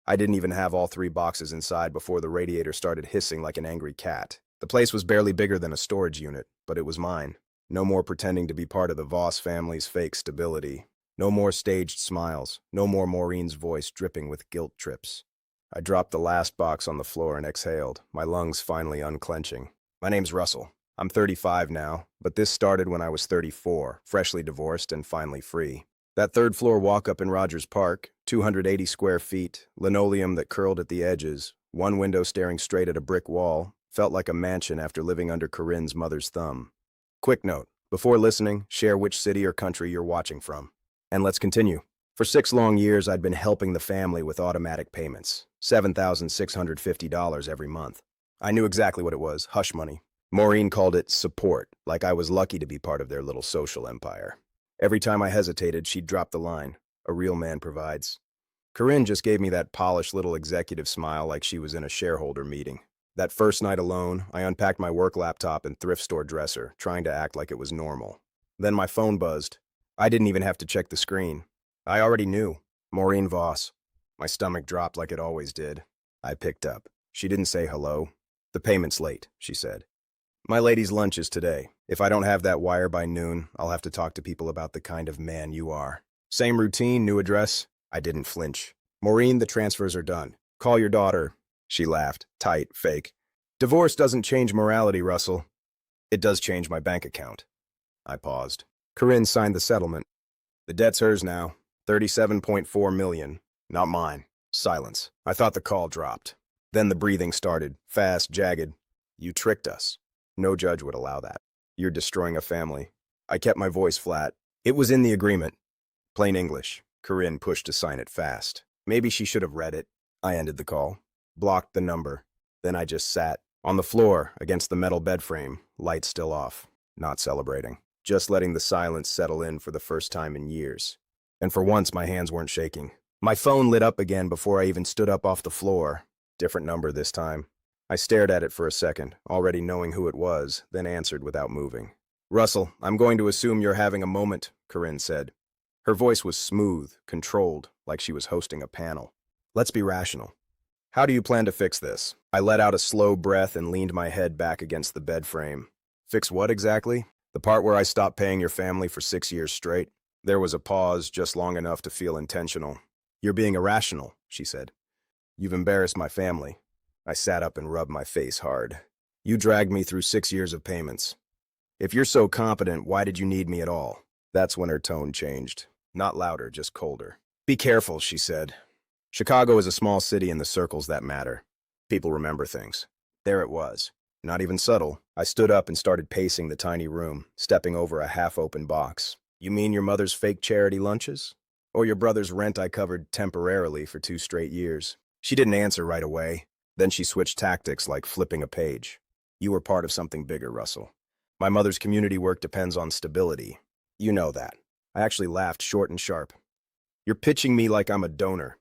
I didn't even have all three boxes inside before the radiator started hissing like an angry cat. The place was barely bigger than a storage unit, but it was mine. No more pretending to be part of the Voss family's fake stability. No more staged smiles. No more Maureen's voice dripping with guilt trips. I dropped the last box on the floor and exhaled, my lungs finally unclenching. My name's Russell. I'm 35 now, but this started when I was 34, freshly divorced and finally free. That third floor walk-up in Rogers Park, 280 square feet, linoleum that curled at the edges, one window staring straight at a brick wall, felt like a mansion after living under Corinne's mother's thumb. Quick note, before listening, share which city or country you're watching from. And let's continue. For 6 long years, I'd been helping the family with automatic payments, $7,650 every month. I knew exactly what it was, hush money. Maureen called it support, like I was lucky to be part of their little social empire. Every time I hesitated, she'd drop the line, a real man provides. Corinne just gave me that polished little executive smile like she was in a shareholder meeting. That first night alone, I unpacked my work laptop and thrift store dresser, trying to act like it was normal. Then my phone buzzed. I didn't even have to check the screen. I already knew. Maureen Voss. My stomach dropped like it always did. I picked up. She didn't say hello. The payment's late, she said. My lady's lunch is today. If I don't have that wire by noon, I'll have to talk to people about the kind of man you are. Same routine, new address? I didn't flinch. Maureen, the transfers are done. Call your daughter. She laughed, tight, fake. Divorce doesn't change morality, Russell. It does change my bank account. I paused. Corinne signed the settlement. The debt's hers now. $37.4 million. Not mine. Silence. I thought the call dropped. Then the breathing started, fast, jagged. You tricked us. No judge would allow that. You're destroying a family. I kept my voice flat. It was in the agreement. Plain English. Corinne pushed to sign it fast. Maybe she should have read it. I ended the call. Blocked the number. Then I just sat on the floor against the metal bed frame, lights still off, not celebrating. Just letting the silence settle in for the first time in years. And for once, my hands weren't shaking. My phone lit up again before I even stood up off the floor. Different number this time. I stared at it for a second, already knowing who it was, then answered without moving. Russell, I'm going to assume you're having a moment, Corinne said. Her voice was smooth, controlled, like she was hosting a panel. Let's be rational. How do you plan to fix this? I let out a slow breath and leaned my head back against the bed frame. Fix what exactly? The part where I stopped paying your family for 6 years straight? There was a pause, just long enough to feel intentional. You're being irrational, she said. You've embarrassed my family. I sat up and rubbed my face hard. You dragged me through 6 years of payments. If you're so competent, why did you need me at all? That's when her tone changed. Not louder, just colder. Be careful, she said. Chicago is a small city in the circles that matter. People remember things. There it was. Not even subtle. I stood up and started pacing the tiny room, stepping over a half-open box. You mean your mother's fake charity lunches? Or your brother's rent I covered temporarily for 2 straight years? She didn't answer right away. Then she switched tactics like flipping a page. You were part of something bigger, Russell. My mother's community work depends on stability. You know that. I actually laughed short and sharp. You're pitching me like I'm a donor.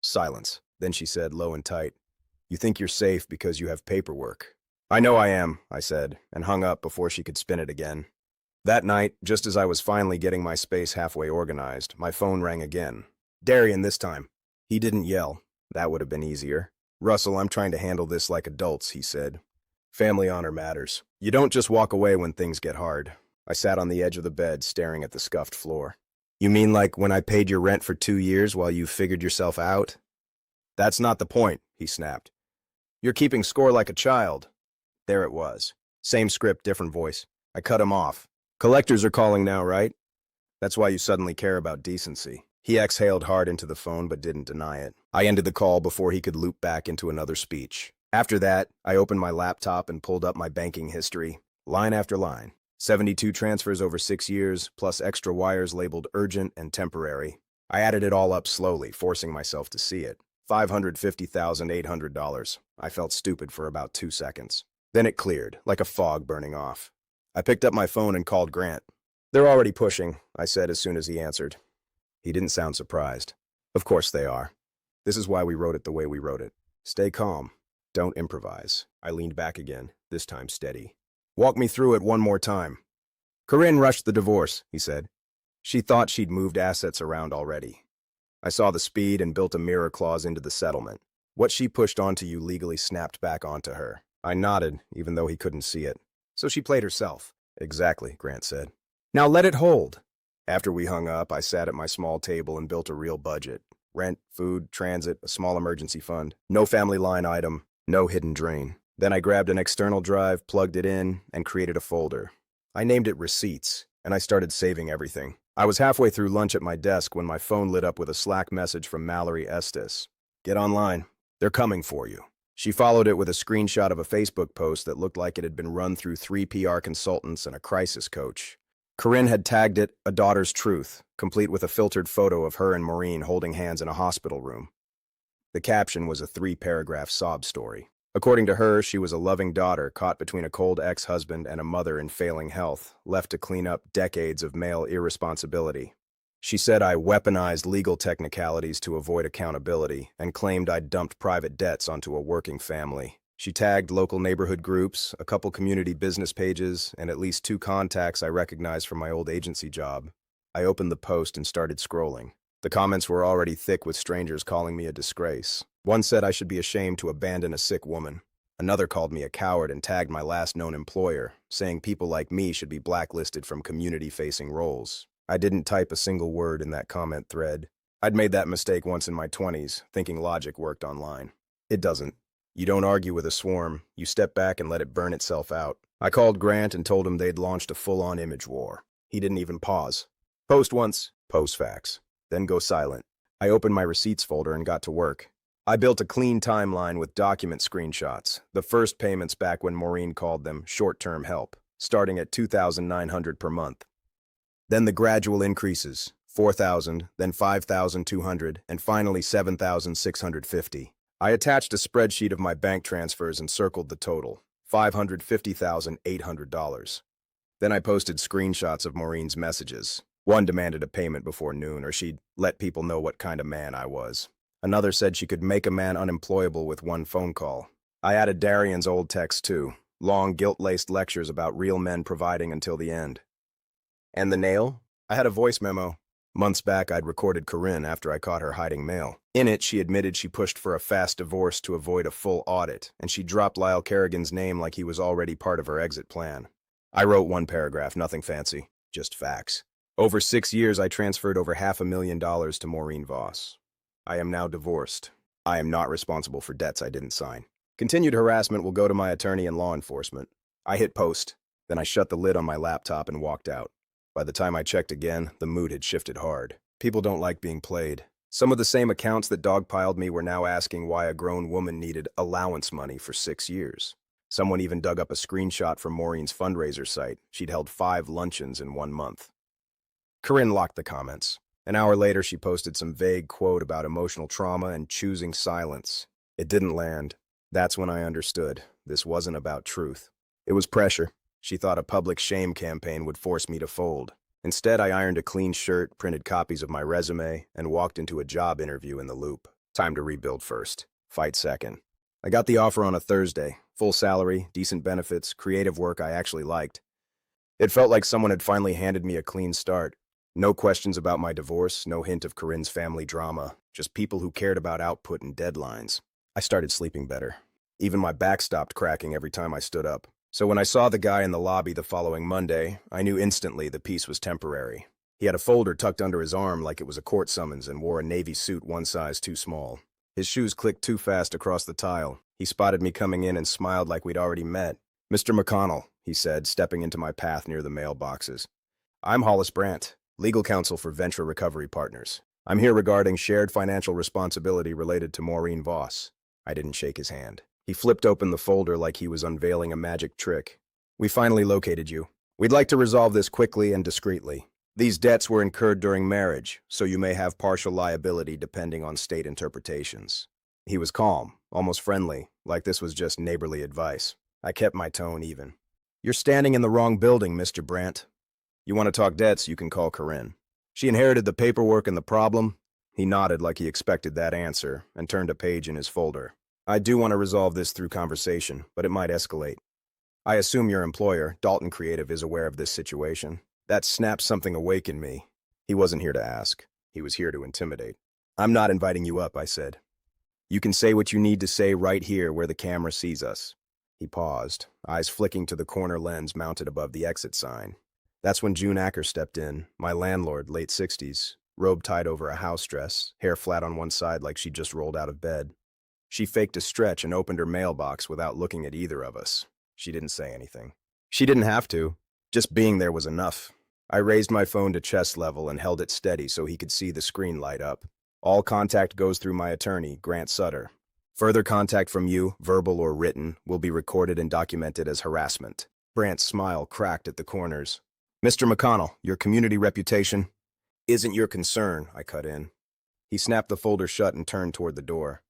Silence. Then she said, low and tight. You think you're safe because you have paperwork. I know I am, I said, and hung up before she could spin it again. That night, just as I was finally getting my space halfway organized, my phone rang again. Darian this time. He didn't yell. That would have been easier. Russell, I'm trying to handle this like adults, he said. Family honor matters. You don't just walk away when things get hard. I sat on the edge of the bed, staring at the scuffed floor. You mean like when I paid your rent for 2 years while you figured yourself out? That's not the point, he snapped. You're keeping score like a child. There it was. Same script, different voice. I cut him off. Collectors are calling now, right? That's why you suddenly care about decency. He exhaled hard into the phone but didn't deny it. I ended the call before he could loop back into another speech. After that, I opened my laptop and pulled up my banking history, line after line. 72 transfers over 6 years, plus extra wires labeled urgent and temporary. I added it all up slowly, forcing myself to see it. $550,800. I felt stupid for about 2 seconds. Then it cleared, like a fog burning off. I picked up my phone and called Grant. They're already pushing, I said as soon as he answered. He didn't sound surprised. Of course they are. This is why we wrote it the way we wrote it. Stay calm. Don't improvise. I leaned back again, this time steady. Walk me through it one more time. Corinne rushed the divorce, he said. She thought she'd moved assets around already. I saw the speed and built a mirror clause into the settlement. What she pushed onto you legally snapped back onto her. I nodded, even though he couldn't see it. So she played herself. Exactly, Grant said. Now let it hold. After we hung up, I sat at my small table and built a real budget. Rent, food, transit, a small emergency fund. No family line item, no hidden drain. Then I grabbed an external drive, plugged it in, and created a folder. I named it Receipts, and I started saving everything. I was halfway through lunch at my desk when my phone lit up with a Slack message from Mallory Estes. Get online. They're coming for you. She followed it with a screenshot of a Facebook post that looked like it had been run through 3 PR consultants and a crisis coach. Corinne had tagged it, A Daughter's Truth, complete with a filtered photo of her and Maureen holding hands in a hospital room. The caption was a 3-paragraph sob story. According to her, she was a loving daughter caught between a cold ex-husband and a mother in failing health, left to clean up decades of male irresponsibility. She said I weaponized legal technicalities to avoid accountability and claimed I'd dumped private debts onto a working family. She tagged local neighborhood groups, a couple community business pages, and at least 2 contacts I recognized from my old agency job. I opened the post and started scrolling. The comments were already thick with strangers calling me a disgrace. One said I should be ashamed to abandon a sick woman. Another called me a coward and tagged my last known employer, saying people like me should be blacklisted from community-facing roles. I didn't type a single word in that comment thread. I'd made that mistake once in my 20s, thinking logic worked online. It doesn't. You don't argue with a swarm, you step back and let it burn itself out. I called Grant and told him they'd launched a full-on image war. He didn't even pause. Post once, post facts. Then go silent. I opened my receipts folder and got to work. I built a clean timeline with document screenshots, the first payments back when Maureen called them short-term help, starting at $2,900 per month. Then the gradual increases, $4,000, then $5,200, and finally $7,650. I attached a spreadsheet of my bank transfers and circled the total, $550,800. Then I posted screenshots of Maureen's messages. One demanded a payment before noon, or she'd let people know what kind of man I was. Another said she could make a man unemployable with 1 phone call. I added Darian's old text too, long guilt-laced lectures about real men providing until the end. And the nail? I had a voice memo. Months back, I'd recorded Corinne after I caught her hiding mail. In it, she admitted she pushed for a fast divorce to avoid a full audit, and she dropped Lyle Kerrigan's name like he was already part of her exit plan. I wrote 1 paragraph, nothing fancy, just facts. Over 6 years, I transferred over $500,000 to Maureen Voss. I am now divorced. I am not responsible for debts I didn't sign. Continued harassment will go to my attorney and law enforcement. I hit post, then I shut the lid on my laptop and walked out. By the time I checked again, the mood had shifted hard. People don't like being played. Some of the same accounts that dogpiled me were now asking why a grown woman needed allowance money for 6 years. Someone even dug up a screenshot from Maureen's fundraiser site. She'd held 5 luncheons in 1 month. Corinne locked the comments. An hour later, she posted some vague quote about emotional trauma and choosing silence. It didn't land. That's when I understood. This wasn't about truth. It was pressure. She thought a public shame campaign would force me to fold. Instead, I ironed a clean shirt, printed copies of my resume, and walked into a job interview in the Loop. Time to rebuild first. Fight second. I got the offer on a Thursday. Full salary, decent benefits, creative work I actually liked. It felt like someone had finally handed me a clean start. No questions about my divorce, no hint of Corinne's family drama, just people who cared about output and deadlines. I started sleeping better. Even my back stopped cracking every time I stood up. So when I saw the guy in the lobby the following Monday, I knew instantly the piece was temporary. He had a folder tucked under his arm like it was a court summons and wore a navy suit 1 size too small. His shoes clicked too fast across the tile. He spotted me coming in and smiled like we'd already met. "Mr. McConnell," he said, stepping into my path near the mailboxes. "I'm Hollis Brandt, legal counsel for Venture Recovery Partners. I'm here regarding shared financial responsibility related to Maureen Voss." I didn't shake his hand. He flipped open the folder like he was unveiling a magic trick. "We finally located you. We'd like to resolve this quickly and discreetly. These debts were incurred during marriage, so you may have partial liability depending on state interpretations." He was calm, almost friendly, like this was just neighborly advice. I kept my tone even. "You're standing in the wrong building, Mr. Brandt. You want to talk debts, you can call Corinne. She inherited the paperwork and the problem." He nodded like he expected that answer and turned a page in his folder. "I do want to resolve this through conversation, but it might escalate. I assume your employer, Dalton Creative, is aware of this situation." That snapped something awake in me. He wasn't here to ask. He was here to intimidate. I'm not inviting you up, I said. You can say what you need to say right here where the camera sees us. He paused, eyes flicking to the corner lens mounted above the exit sign. That's when June Acker stepped in, my landlord, late 60s, robe tied over a house dress, hair flat on one side like she'd just rolled out of bed. She faked a stretch and opened her mailbox without looking at either of us. She didn't say anything. She didn't have to. Just being there was enough. I raised my phone to chest level and held it steady so he could see the screen light up. All contact goes through my attorney, Grant Sutter. Further contact from you, verbal or written, will be recorded and documented as harassment. Grant's smile cracked at the corners. Mr. McConnell, your community reputation isn't your concern, I cut in. He snapped the folder shut and turned toward the door.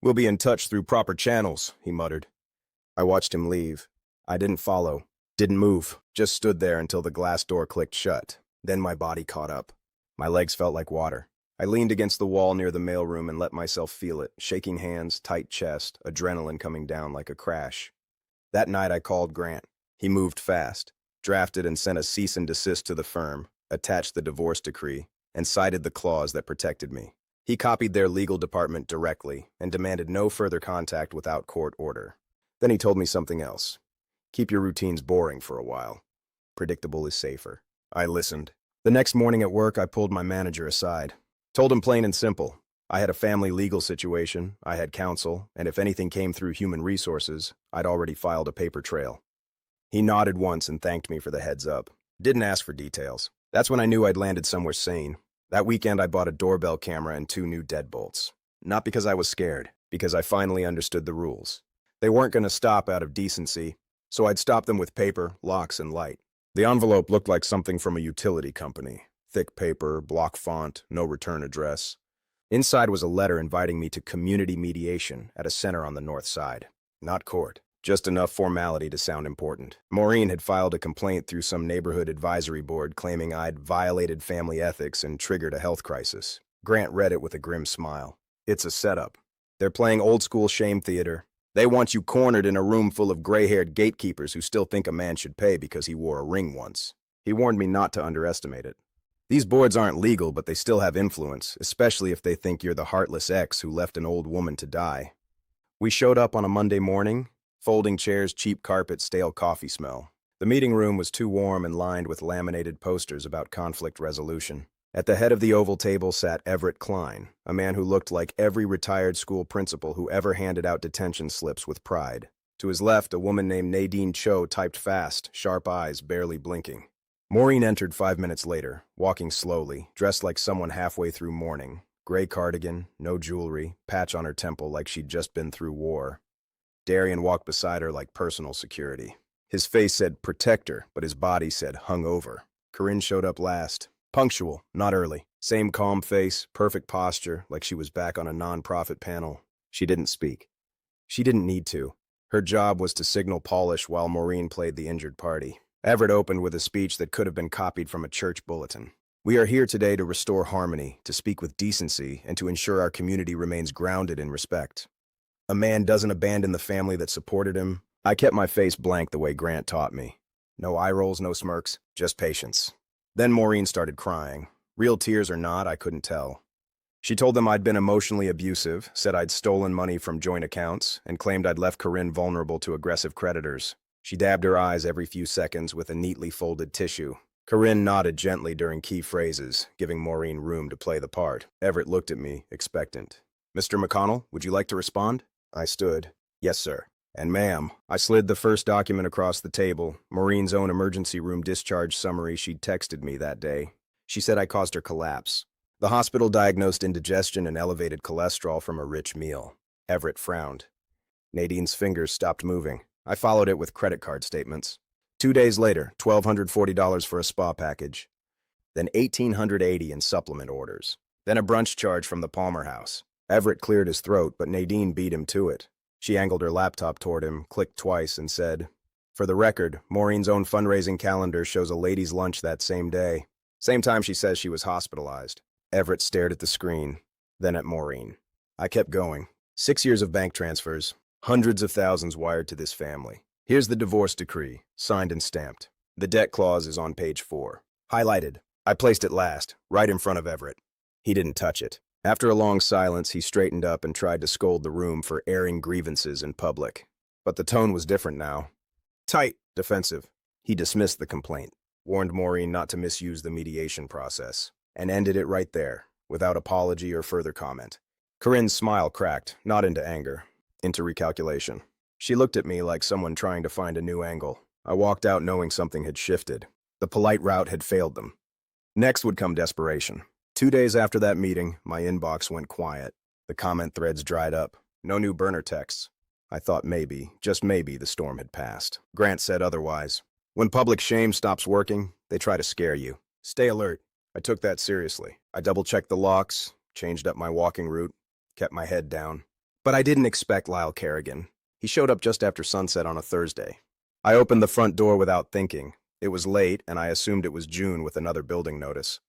We'll be in touch through proper channels, he muttered. I watched him leave. I didn't follow, didn't move, just stood there until the glass door clicked shut. Then my body caught up. My legs felt like water. I leaned against the wall near the mailroom and let myself feel it, shaking hands, tight chest, adrenaline coming down like a crash. That night I called Grant. He moved fast, drafted and sent a cease and desist to the firm, attached the divorce decree, and cited the clause that protected me. He copied their legal department directly and demanded no further contact without court order. Then he told me something else. Keep your routines boring for a while. Predictable is safer. I listened. The next morning at work, I pulled my manager aside. Told him plain and simple. I had a family legal situation, I had counsel, and if anything came through human resources, I'd already filed a paper trail. He nodded once and thanked me for the heads up. Didn't ask for details. That's when I knew I'd landed somewhere sane. That weekend I bought a doorbell camera and 2 new deadbolts. Not because I was scared, because I finally understood the rules. They weren't going to stop out of decency, so I'd stop them with paper, locks, and light. The envelope looked like something from a utility company. Thick paper, block font, no return address. Inside was a letter inviting me to community mediation at a center on the north side. Not court. Just enough formality to sound important. Maureen had filed a complaint through some neighborhood advisory board claiming I'd violated family ethics and triggered a health crisis. Grant read it with a grim smile. It's a setup. They're playing old-school shame theater. They want you cornered in a room full of gray-haired gatekeepers who still think a man should pay because he wore a ring once. He warned me not to underestimate it. These boards aren't legal, but they still have influence, especially if they think you're the heartless ex who left an old woman to die. We showed up on a Monday morning. Folding chairs, cheap carpet, stale coffee smell. The meeting room was too warm and lined with laminated posters about conflict resolution. At the head of the oval table sat Everett Klein, a man who looked like every retired school principal who ever handed out detention slips with pride. To his left, a woman named Nadine Cho typed fast, sharp eyes barely blinking. Maureen entered 5 minutes later, walking slowly, dressed like someone halfway through mourning. Gray cardigan, no jewelry, patch on her temple like she'd just been through war. Darian walked beside her like personal security. His face said protector, but his body said hungover. Corinne showed up last. Punctual, not early. Same calm face, perfect posture, like she was back on a non-profit panel. She didn't speak. She didn't need to. Her job was to signal polish while Maureen played the injured party. Everett opened with a speech that could have been copied from a church bulletin. We are here today to restore harmony, to speak with decency, and to ensure our community remains grounded in respect. A man doesn't abandon the family that supported him. I kept my face blank the way Grant taught me. No eye rolls, no smirks, just patience. Then Maureen started crying. Real tears or not, I couldn't tell. She told them I'd been emotionally abusive, said I'd stolen money from joint accounts, and claimed I'd left Corinne vulnerable to aggressive creditors. She dabbed her eyes every few seconds with a neatly folded tissue. Corinne nodded gently during key phrases, giving Maureen room to play the part. Everett looked at me, expectant. Mr. McConnell, would you like to respond? I stood. Yes, sir. And ma'am, I slid the first document across the table, Maureen's own emergency room discharge summary she'd texted me that day. She said I caused her collapse. The hospital diagnosed indigestion and elevated cholesterol from a rich meal. Everett frowned. Nadine's fingers stopped moving. I followed it with credit card statements. 2 days later, $1,240 for a spa package. Then $1,880 in supplement orders. Then a brunch charge from the Palmer House. Everett cleared his throat, but Nadine beat him to it. She angled her laptop toward him, clicked twice, and said, For the record, Maureen's own fundraising calendar shows a ladies' lunch that same day. Same time she says she was hospitalized. Everett stared at the screen, then at Maureen. I kept going. 6 years of bank transfers, hundreds of thousands wired to this family. Here's the divorce decree, signed and stamped. The debt clause is on page 4. Highlighted. I placed it last, right in front of Everett. He didn't touch it. After a long silence, he straightened up and tried to scold the room for airing grievances in public. But the tone was different now. Tight, defensive. He dismissed the complaint, warned Maureen not to misuse the mediation process, and ended it right there, without apology or further comment. Corinne's smile cracked, not into anger, into recalculation. She looked at me like someone trying to find a new angle. I walked out knowing something had shifted. The polite route had failed them. Next would come desperation. 2 days after that meeting, my inbox went quiet. The comment threads dried up. No new burner texts. I thought maybe, just maybe, the storm had passed. Grant said otherwise. When public shame stops working, they try to scare you. Stay alert. I took that seriously. I double-checked the locks, changed up my walking route, kept my head down. But I didn't expect Lyle Kerrigan. He showed up just after sunset on a Thursday. I opened the front door without thinking. It was late, and I assumed it was June with another building notice.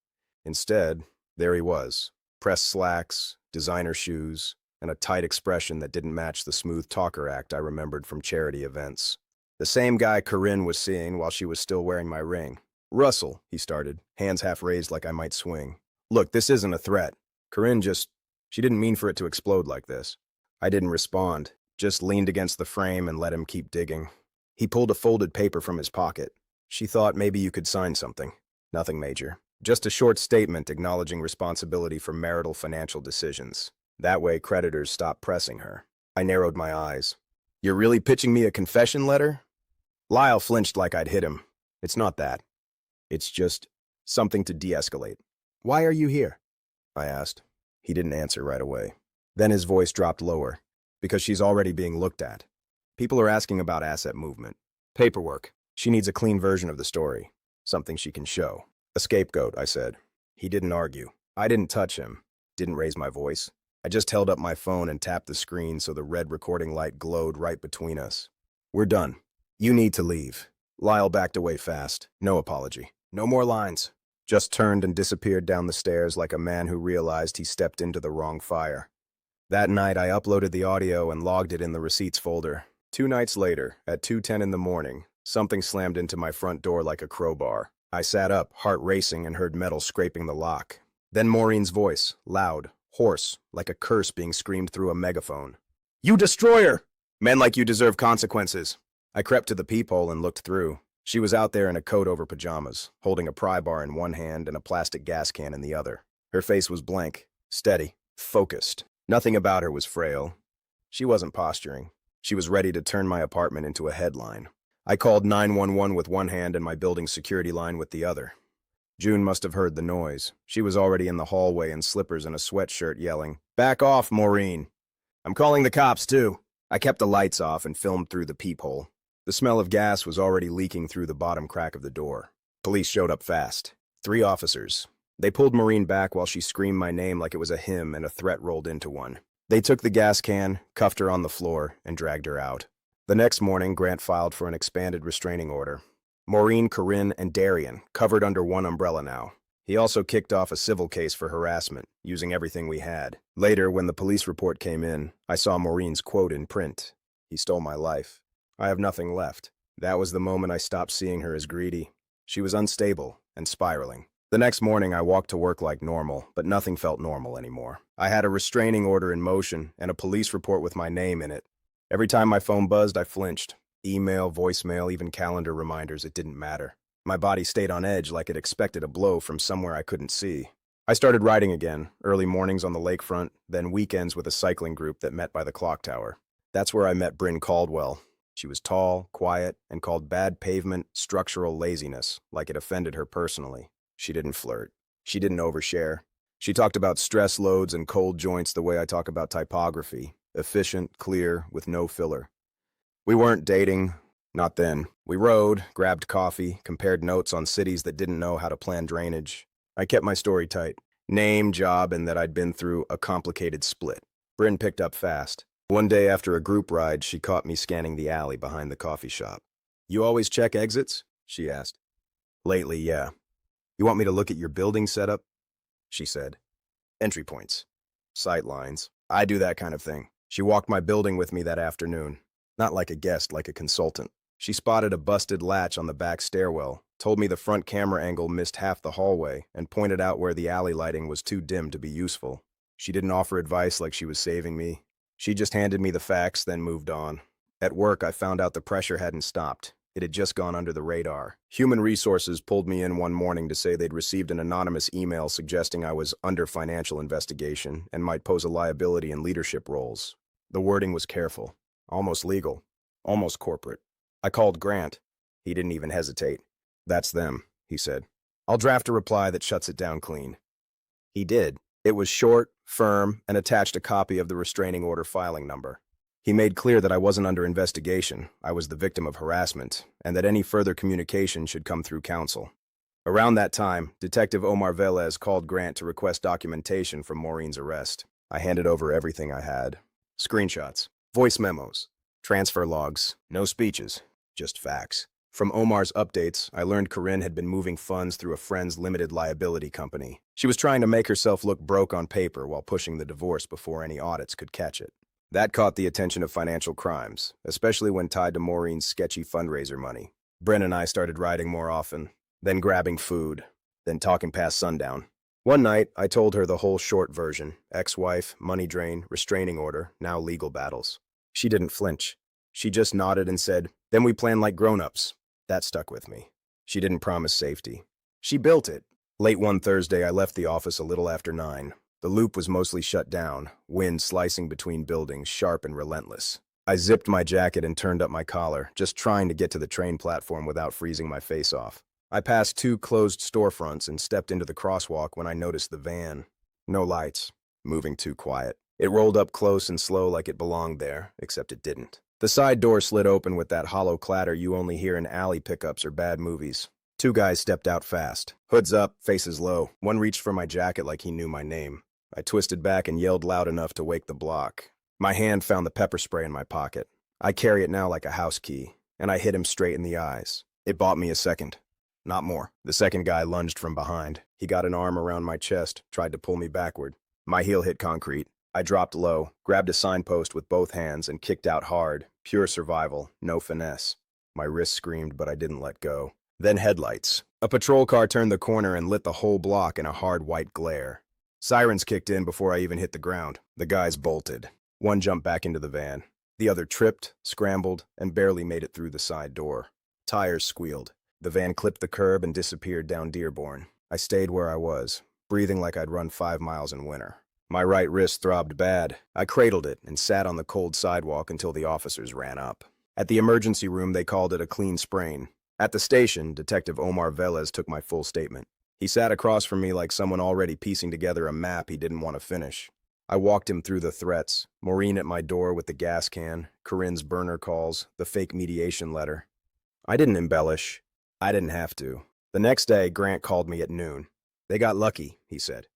Instead, there he was. Pressed slacks, designer shoes, and a tight expression that didn't match the smooth talker act I remembered from charity events. The same guy Corinne was seeing while she was still wearing my ring. Russell, he started, hands half raised like I might swing. Look, this isn't a threat. Corinne she didn't mean for it to explode like this. I didn't respond, just leaned against the frame and let him keep digging. He pulled a folded paper from his pocket. She thought maybe you could sign something. Nothing major. Just a short statement acknowledging responsibility for marital financial decisions. That way, creditors stopped pressing her. I narrowed my eyes. You're really pitching me a confession letter? Lyle flinched like I'd hit him. It's not that. It's just something to de-escalate. Why are you here? I asked. He didn't answer right away. Then his voice dropped lower. Because she's already being looked at. People are asking about asset movement. Paperwork. She needs a clean version of the story. Something she can show. A scapegoat, I said. He didn't argue. I didn't touch him. Didn't raise my voice. I just held up my phone and tapped the screen so the red recording light glowed right between us. We're done. You need to leave. Lyle backed away fast. No apology. No more lines. Just turned and disappeared down the stairs like a man who realized he stepped into the wrong fire. That night, I uploaded the audio and logged it in the receipts folder. 2 nights later, at 2:10 in the morning, something slammed into my front door like a crowbar. I sat up, heart racing, and heard metal scraping the lock. Then Maureen's voice, loud, hoarse, like a curse being screamed through a megaphone. You destroyer! Men like you deserve consequences. I crept to the peephole and looked through. She was out there in a coat over pajamas, holding a pry bar in one hand and a plastic gas can in the other. Her face was blank, steady, focused. Nothing about her was frail. She wasn't posturing. She was ready to turn my apartment into a headline. I called 911 with one hand and my building's security line with the other. June must have heard the noise. She was already in the hallway in slippers and a sweatshirt yelling, "Back off, Maureen!" I'm calling the cops, too. I kept the lights off and filmed through the peephole. The smell of gas was already leaking through the bottom crack of the door. Police showed up fast. 3 officers. They pulled Maureen back while she screamed my name like it was a hymn and a threat rolled into one. They took the gas can, cuffed her on the floor, and dragged her out. The next morning, Grant filed for an expanded restraining order. Maureen, Corinne, and Darian, covered under one umbrella now. He also kicked off a civil case for harassment, using everything we had. Later, when the police report came in, I saw Maureen's quote in print. He stole my life. I have nothing left. That was the moment I stopped seeing her as greedy. She was unstable and spiraling. The next morning, I walked to work like normal, but nothing felt normal anymore. I had a restraining order in motion and a police report with my name in it. Every time my phone buzzed, I flinched. Email, voicemail, even calendar reminders, it didn't matter. My body stayed on edge like it expected a blow from somewhere I couldn't see. I started riding again, early mornings on the lakefront, then weekends with a cycling group that met by the clock tower. That's where I met Bryn Caldwell. She was tall, quiet, and called bad pavement structural laziness, like it offended her personally. She didn't flirt. She didn't overshare. She talked about stress loads and cold joints the way I talk about typography. Efficient, clear, with no filler. We weren't dating. Not then. We rode, grabbed coffee, compared notes on cities that didn't know how to plan drainage. I kept my story tight. Name, job, and that I'd been through a complicated split. Bryn picked up fast. One day after a group ride, she caught me scanning the alley behind the coffee shop. You always check exits? She asked. Lately, yeah. You want me to look at your building setup? She said. Entry points. Sight lines. I do that kind of thing. She walked my building with me that afternoon. Not like a guest, like a consultant. She spotted a busted latch on the back stairwell, told me the front camera angle missed half the hallway, and pointed out where the alley lighting was too dim to be useful. She didn't offer advice like she was saving me. She just handed me the facts, then moved on. At work, I found out the pressure hadn't stopped. It had just gone under the radar. Human Resources pulled me in one morning to say they'd received an anonymous email suggesting I was under financial investigation and might pose a liability in leadership roles. The wording was careful, almost legal, almost corporate. I called Grant. He didn't even hesitate. "That's them," he said. "I'll draft a reply that shuts it down clean." He did. It was short, firm, and attached a copy of the restraining order filing number. He made clear that I wasn't under investigation, I was the victim of harassment, and that any further communication should come through counsel. Around that time, Detective Omar Velez called Grant to request documentation from Maureen's arrest. I handed over everything I had. Screenshots, voice memos, transfer logs, no speeches, just facts. From Omar's updates, I learned Corinne had been moving funds through a friend's limited liability company. She was trying to make herself look broke on paper while pushing the divorce before any audits could catch it. That caught the attention of financial crimes, especially when tied to Maureen's sketchy fundraiser money. Bryn and I started riding more often, then grabbing food, then talking past sundown. One night, I told her the whole short version: ex-wife, money drain, restraining order, now legal battles. She didn't flinch. She just nodded and said, "Then we plan like grown-ups." That stuck with me. She didn't promise safety. She built it. Late one Thursday, I left the office a little after 9. The loop was mostly shut down, wind slicing between buildings, sharp and relentless. I zipped my jacket and turned up my collar, just trying to get to the train platform without freezing my face off. I passed 2 closed storefronts and stepped into the crosswalk when I noticed the van. No lights, moving too quiet. It rolled up close and slow like it belonged there, except it didn't. The side door slid open with that hollow clatter you only hear in alley pickups or bad movies. 2 guys stepped out fast, hoods up, faces low. One reached for my jacket like he knew my name. I twisted back and yelled loud enough to wake the block. My hand found the pepper spray in my pocket. I carry it now like a house key, and I hit him straight in the eyes. It bought me a second. Not more. The second guy lunged from behind. He got an arm around my chest, tried to pull me backward. My heel hit concrete. I dropped low, grabbed a signpost with both hands, and kicked out hard. Pure survival, no finesse. My wrist screamed, but I didn't let go. Then headlights. A patrol car turned the corner and lit the whole block in a hard white glare. Sirens kicked in before I even hit the ground. The guys bolted. One jumped back into the van. The other tripped, scrambled, and barely made it through the side door. Tires squealed. The van clipped the curb and disappeared down Dearborn. I stayed where I was, breathing like I'd run 5 miles in winter. My right wrist throbbed bad. I cradled it and sat on the cold sidewalk until the officers ran up. At the emergency room, they called it a clean sprain. At the station, Detective Omar Velez took my full statement. He sat across from me like someone already piecing together a map he didn't want to finish. I walked him through the threats: Maureen at my door with the gas can, Corinne's burner calls, the fake mediation letter. I didn't embellish. I didn't have to. The next day, Grant called me at noon. "They got lucky," he said.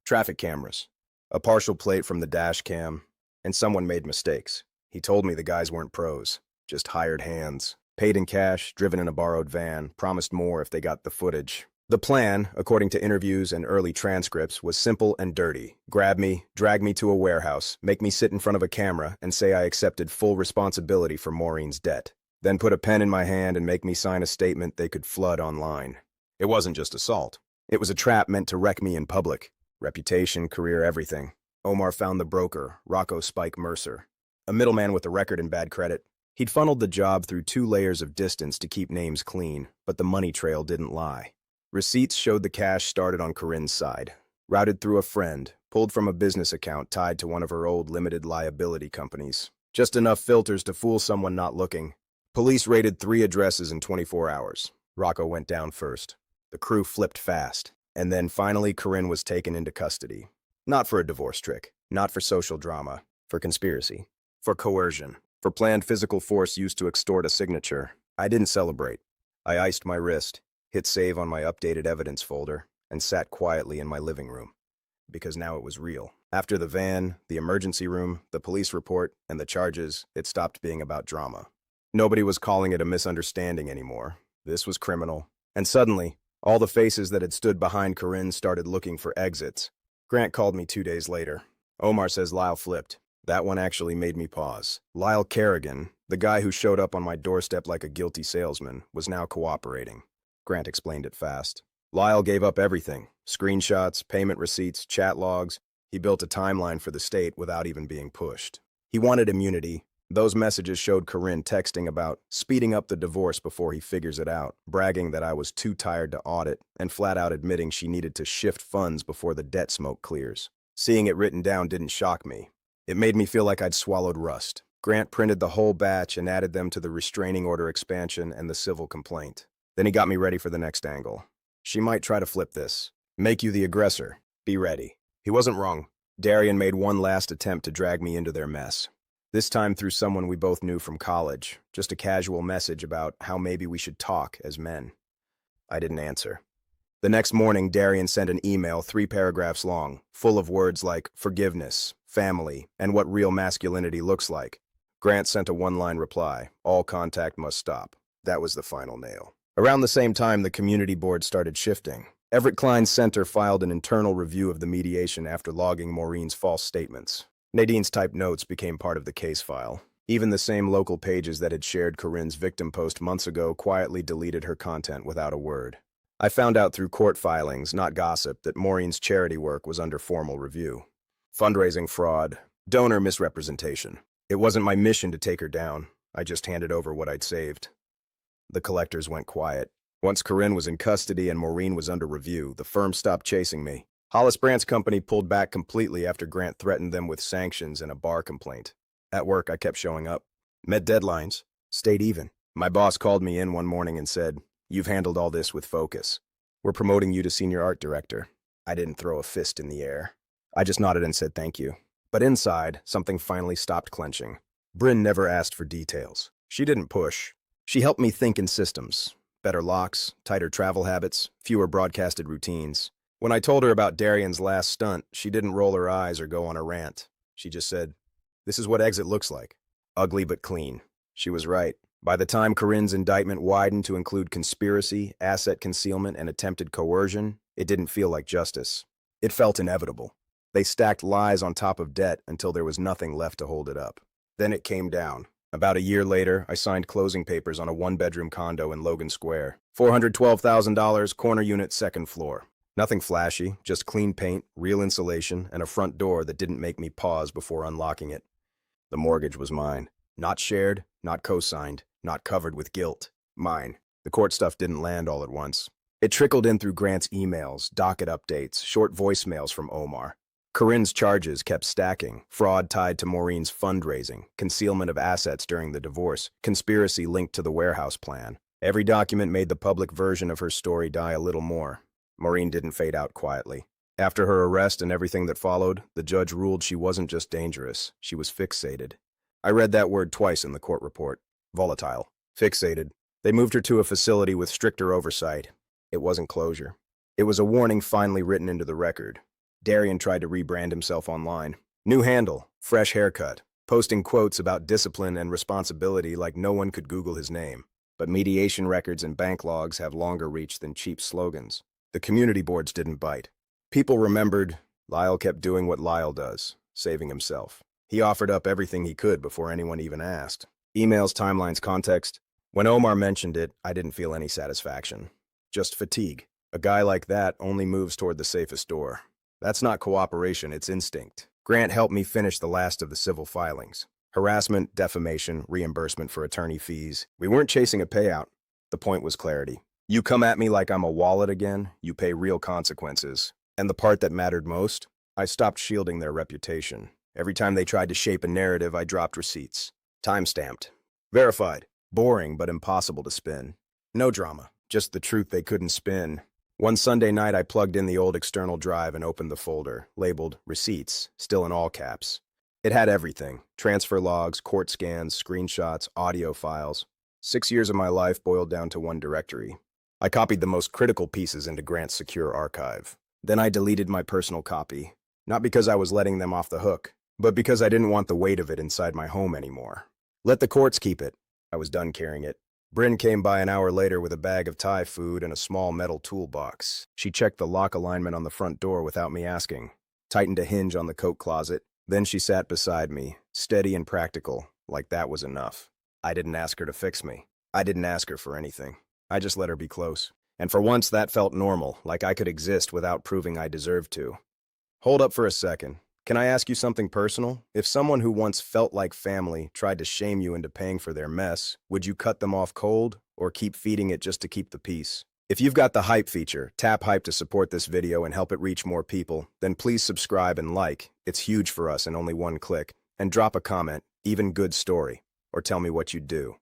"Traffic cameras. A partial plate from the dash cam, and someone made mistakes. He told me the guys weren't pros, just hired hands. Paid in cash, driven in a borrowed van, promised more if they got the footage. The plan, according to interviews and early transcripts, was simple and dirty. Grab me, drag me to a warehouse, make me sit in front of a camera, and say I accepted full responsibility for Maureen's debt. Then put a pen in my hand and make me sign a statement they could flood online. It wasn't just assault. It was a trap meant to wreck me in public. Reputation, career, everything. Omar found the broker, Rocco Spike Mercer, a middleman with a record and bad credit. He'd funneled the job through 2 layers of distance to keep names clean, but the money trail didn't lie. Receipts showed the cash started on Corinne's side, routed through a friend, pulled from a business account tied to one of her old limited liability companies. Just enough filters to fool someone not looking. Police raided 3 addresses in 24 hours. Rocco went down first. The crew flipped fast. And then finally, Corinne was taken into custody. Not for a divorce trick, not for social drama, for conspiracy, for coercion, for planned physical force used to extort a signature. I didn't celebrate. I iced my wrist, hit save on my updated evidence folder, and sat quietly in my living room. Because now it was real. After the van, the emergency room, the police report, and the charges, it stopped being about drama. Nobody was calling it a misunderstanding anymore. This was criminal. And suddenly, all the faces that had stood behind Corinne started looking for exits. Grant called me 2 days later. Omar says Lyle flipped. That one actually made me pause. Lyle Kerrigan, the guy who showed up on my doorstep like a guilty salesman, was now cooperating. Grant explained it fast. Lyle gave up everything: screenshots, payment receipts, chat logs. He built a timeline for the state without even being pushed. He wanted immunity. Those messages showed Corinne texting about speeding up the divorce before he figures it out, bragging that I was too tired to audit, and flat out admitting she needed to shift funds before the debt smoke clears. Seeing it written down didn't shock me. It made me feel like I'd swallowed rust. Grant printed the whole batch and added them to the restraining order expansion and the civil complaint. Then he got me ready for the next angle. She might try to flip this. Make you the aggressor. Be ready. He wasn't wrong. Darian made one last attempt to drag me into their mess. This time through someone we both knew from college, just a casual message about how maybe we should talk as men. I didn't answer. The next morning, Darian sent an email 3 paragraphs long, full of words like forgiveness, family, and what real masculinity looks like. Grant sent a one-line reply, all contact must stop. That was the final nail. Around the same time, the community board started shifting. Everett Klein Center filed an internal review of the mediation after logging Maureen's false statements. Nadine's typed notes became part of the case file. Even the same local pages that had shared Corinne's victim post months ago quietly deleted her content without a word. I found out through court filings, not gossip, that Maureen's charity work was under formal review. Fundraising fraud, donor misrepresentation. It wasn't my mission to take her down. I just handed over what I'd saved. The collectors went quiet. Once Corinne was in custody and Maureen was under review, the firm stopped chasing me. Hollis Brandt's company pulled back completely after Grant threatened them with sanctions and a bar complaint. At work, I kept showing up. Met deadlines. Stayed even. My boss called me in one morning and said, "You've handled all this with focus. We're promoting you to senior art director." I didn't throw a fist in the air. I just nodded and said thank you. But inside, something finally stopped clenching. Bryn never asked for details. She didn't push. She helped me think in systems. Better locks, tighter travel habits, fewer broadcasted routines. When I told her about Darian's last stunt, she didn't roll her eyes or go on a rant. She just said, "This is what exit looks like. Ugly but clean." She was right. By the time Corinne's indictment widened to include conspiracy, asset concealment, and attempted coercion, it didn't feel like justice. It felt inevitable. They stacked lies on top of debt until there was nothing left to hold it up. Then it came down. About a year later, I signed closing papers on a 1-bedroom condo in Logan Square. $412,000, corner unit, 2nd floor. Nothing flashy, just clean paint, real insulation, and a front door that didn't make me pause before unlocking it. The mortgage was mine. Not shared, not co-signed, not covered with guilt. Mine. The court stuff didn't land all at once. It trickled in through Grant's emails, docket updates, short voicemails from Omar. Corinne's charges kept stacking. Fraud tied to Maureen's fundraising, concealment of assets during the divorce, conspiracy linked to the warehouse plan. Every document made the public version of her story die a little more. Maureen didn't fade out quietly. After her arrest and everything that followed, the judge ruled she wasn't just dangerous, she was fixated. I read that word twice in the court report. Volatile. Fixated. They moved her to a facility with stricter oversight. It wasn't closure. It was a warning finally written into the record. Darian tried to rebrand himself online. New handle, fresh haircut, posting quotes about discipline and responsibility like no one could Google his name. But mediation records and bank logs have longer reach than cheap slogans. The community boards didn't bite. People remembered Lyle kept doing what Lyle does, saving himself. He offered up everything he could before anyone even asked. Emails, timelines, context. When Omar mentioned it, I didn't feel any satisfaction. Just fatigue. A guy like that only moves toward the safest door. That's not cooperation, it's instinct. Grant helped me finish the last of the civil filings. Harassment, defamation, reimbursement for attorney fees. We weren't chasing a payout. The point was clarity. You come at me like I'm a wallet again, you pay real consequences. And the part that mattered most, I stopped shielding their reputation. Every time they tried to shape a narrative, I dropped receipts. Time-stamped. Verified. Boring, but impossible to spin. No drama, just the truth they couldn't spin. One Sunday night, I plugged in the old external drive and opened the folder, labeled Receipts, still in all caps. It had everything: transfer logs, court scans, screenshots, audio files. 6 years of my life boiled down to one directory. I copied the most critical pieces into Grant's secure archive. Then I deleted my personal copy, not because I was letting them off the hook, but because I didn't want the weight of it inside my home anymore. Let the courts keep it. I was done carrying it. Bryn came by an hour later with a bag of Thai food and a small metal toolbox. She checked the lock alignment on the front door without me asking, tightened a hinge on the coat closet. Then she sat beside me, steady and practical, like that was enough. I didn't ask her to fix me. I didn't ask her for anything. I just let her be close. And for once that felt normal, like I could exist without proving I deserved to. Hold up for a second. Can I ask you something personal? If someone who once felt like family tried to shame you into paying for their mess, would you cut them off cold or keep feeding it just to keep the peace? If you've got the hype feature, tap hype to support this video and help it reach more people, then please subscribe and like. It's huge for us in only one click. And drop a comment, even good story, or tell me what you'd do.